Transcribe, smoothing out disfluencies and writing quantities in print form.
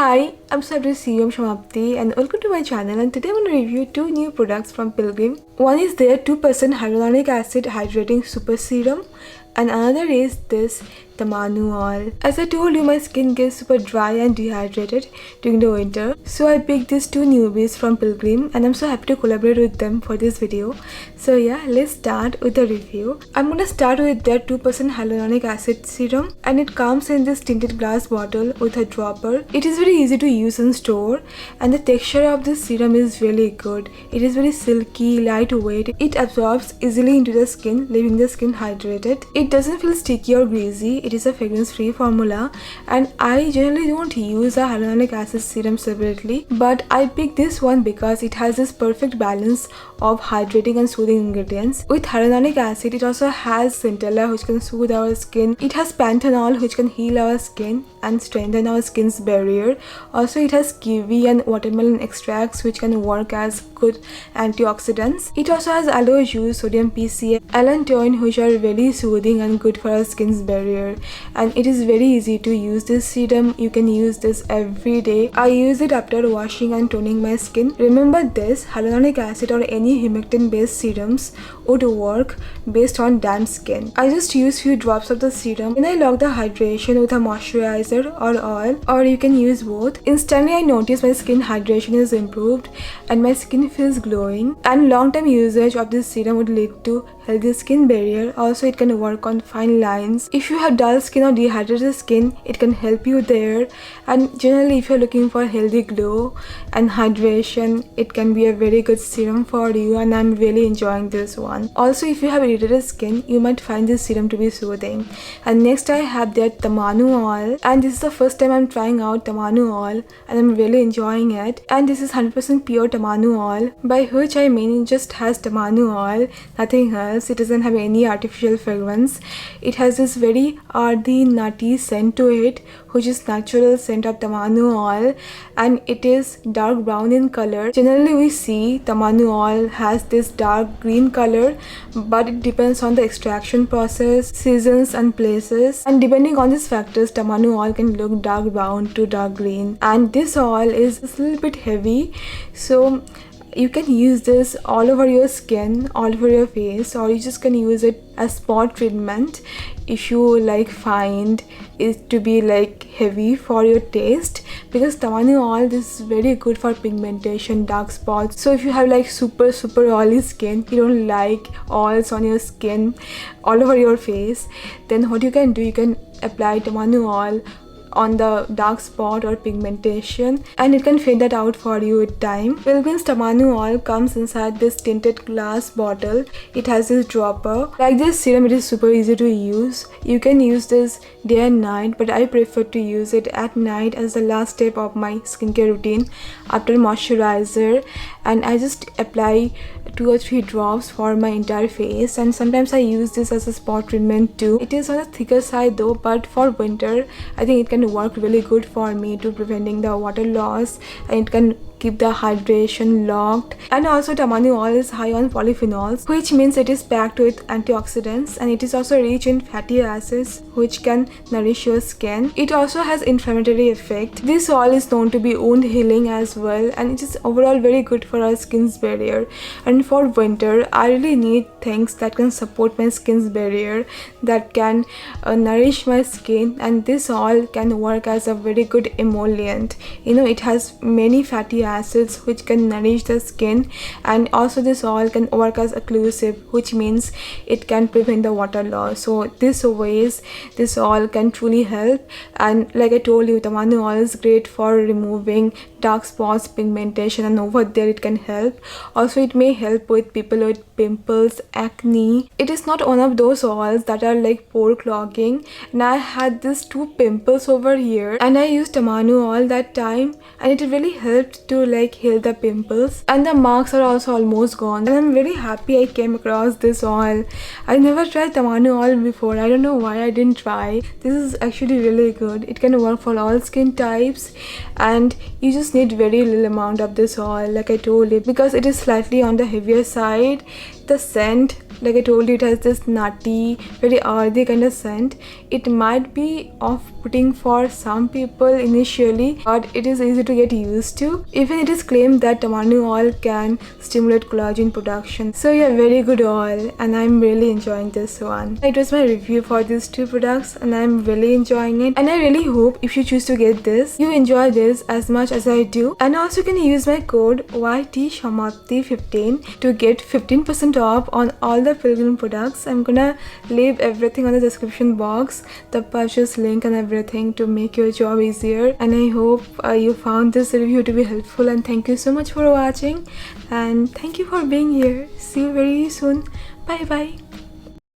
Hi, I'm Sabri Siyam Shamapti and welcome to my channel, and today I'm going to review two new products from Pilgrim. One is their 2% hyaluronic acid hydrating super serum and another is this Tamanu oil. As I told you, my skin gets super dry and dehydrated during the winter, so I picked these two newbies from Pilgrim and I'm so happy to collaborate with them for this video. So yeah, let's start with the review. I'm gonna start with their 2% hyaluronic acid serum, and it comes in this tinted glass bottle with a dropper. It is very easy to use and store, and the texture of this serum is really good. It is very silky, lightweight. It absorbs easily into the skin, leaving the skin hydrated. It doesn't feel sticky or greasy. It is a fragrance-free formula, and I generally don't use a hyaluronic acid serum separately, but I picked this one because it has this perfect balance of hydrating and soothing ingredients. With hyaluronic acid, it also has centella, which can soothe our skin. It has panthenol, which can heal our skin and strengthen our skin's barrier. Also, it has kiwi and watermelon extracts, which can work as good antioxidants. It also has aloe juice, sodium PCA, allantoin, which are very soothing and good for our skin's barrier. And it is very easy to use this serum. You can use this every day. I use it after washing and toning my skin. Remember this, hyaluronic acid or any humectant based serums would work based on damp skin. I just use few drops of the serum and I lock the hydration with a moisturizer or oil, or you can use both. Instantly I notice my skin hydration is improved and my skin feels glowing, and long-term usage of this serum would lead to healthy skin barrier. Also, it can work on fine lines. If you have dull skin or dehydrated skin, it can help you there. And generally, if you're looking for healthy glow and hydration, it can be a very good serum for you, and I'm really enjoying this one. Also, if you have irritated skin, you might find this serum to be soothing. And next I have their Tamanu oil, and this is the first time I'm trying out Tamanu oil and I'm really enjoying it. And this is 100% pure Tamanu oil, by which I mean it just has Tamanu oil, nothing else. It doesn't have any artificial fragrance. It has this very earthy, nutty scent to it, which is natural scent of Tamanu oil, and it is dark brown in color. Generally we see Tamanu oil has this dark green color, but it depends on the extraction process, seasons and places, and depending on these factors, Tamanu oil can look dark brown to dark green. And this oil is a little bit heavy, so you can use this all over your skin, all over your face, or you just can use it as spot treatment if you find it to be heavy for your taste, because Tamanu oil, this is very good for pigmentation, dark spots. So if you have super oily skin, you don't like oils on your skin all over your face, then what you can do, you can apply Tamanu oil on the dark spot or pigmentation, and it can fade that out for you with time. Pilgrim's Tamanu oil comes inside this tinted glass bottle. It has this dropper. Like this serum, it is super easy to use. You can use this day and night, but I prefer to use it at night as the last step of my skincare routine after moisturizer, and I just apply 2 or 3 drops for my entire face, and sometimes I use this as a spot treatment too. It is on the thicker side though, but for winter I think it can work really good for me to preventing the water loss, and it can keep the hydration locked. And also Tamanu oil is high on polyphenols, which means it is packed with antioxidants, and it is also rich in fatty acids, which can nourish your skin. It also has inflammatory effect. This oil is known to be wound healing as well, and it is overall very good for our skin's barrier. And for winter, I really need things that can support my skin's barrier, that can nourish my skin, and this oil can work as a very good emollient. It has many fatty acids which can nourish the skin, and also this oil can work as occlusive, which means it can prevent the water loss. So this ways this oil can truly help. And like I told you, Tamanu oil is great for removing dark spots, pigmentation, and over there it can help. Also, it may help with people with pimples, acne. It is not one of those oils that are pore clogging, and I had these 2 pimples over here, and I used Tamanu oil that time, and it really helped to heal the pimples, and the marks are also almost gone. And I'm very happy I came across this oil. I never tried Tamanu oil before. I don't know why I didn't try. This is actually really good. It can work for all skin types, and you just need very little amount of this oil, like I told you, because it is slightly on the heavier side. The scent Like I told you, it has this nutty, very earthy kind of scent. It might be off-putting for some people initially, but it is easy to get used to. Even it is claimed that tamarind oil can stimulate collagen production. So yeah, very good oil, and I'm really enjoying this one. It was my review for these two products, and I'm really enjoying it. And I really hope if you choose to get this, you enjoy this as much as I do. And also you can use my code YTSHAMAPTI15 to get 15% off on all the Pilgrim products. I'm gonna leave everything on the description box, the purchase link and everything, to make your job easier. And I hope you found this review to be helpful, and thank you so much for watching, and thank you for being here. See you very soon. Bye bye.